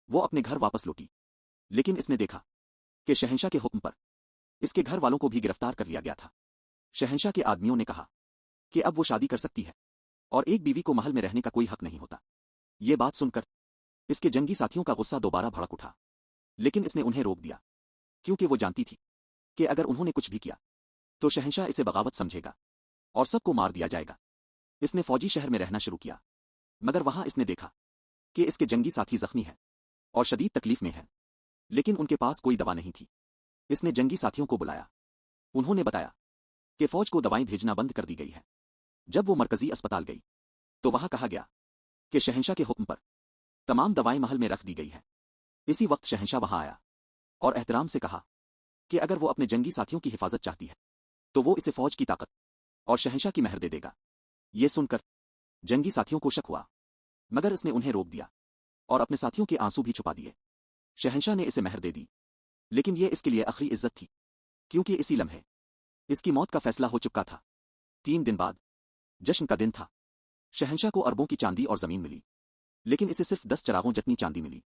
وہ اپنے گھر واپس لوٹی، لیکن اس نے دیکھا کہ شہنشاہ کے حکم پر اس کے گھر والوں کو بھی گرفتار کر لیا گیا تھا۔ شہنشاہ کے آدمیوں نے کہا کہ اب وہ شادی کر سکتی ہے اور ایک بیوی کو محل میں رہنے کا کوئی حق نہیں ہوتا۔ یہ بات سن کر اس کے جنگی ساتھیوں کا غصہ دوبارہ بھڑک اٹھا، لیکن اس نے انہیں روک دیا کیونکہ وہ جانتی تھی کہ اگر انہوں نے کچھ بھی کیا تو شہنشاہ اسے بغاوت سمجھے گا اور سب کو مار دیا جائے گا۔ اس نے فوجی شہر میں رہنا شروع کیا، مگر وہاں اس نے دیکھا کہ اس کے جنگی ساتھی زخمی ہیں اور شدید تکلیف میں ہیں، لیکن ان کے پاس کوئی دوا نہیں تھی۔ اس نے جنگی ساتھیوں کو بلایا، انہوں نے بتایا کہ فوج کو دوائیں بھیجنا بند کر دی گئی ہے۔ جب وہ مرکزی اسپتال گئی تو وہاں کہا گیا کہ شہنشاہ کے حکم پر تمام دوائیں محل میں رکھ دی گئی ہیں۔ اسی وقت شہنشاہ وہاں آیا اور احترام سے کہا کہ اگر وہ اپنے جنگی ساتھیوں کی حفاظت چاہتی ہے تو وہ اسے فوج کی طاقت اور شہنشاہ کی مہر دے دے گا۔ یہ سن کر جنگی ساتھیوں کو شک ہوا، مگر اس نے انہیں روک دیا اور اپنے ساتھیوں کے آنسو بھی چھپا دیے۔ شہنشاہ نے اسے مہر دے دی، لیکن یہ اس کے لیے آخری عزت تھی کیونکہ اسی لمحے اس کی موت کا فیصلہ ہو چکا تھا۔ 3 دن بعد جشن کا دن تھا۔ شہنشاہ کو اربوں کی چاندی اور زمین ملی، لیکن اسے صرف 10 چراغوں جتنی چاندی ملی۔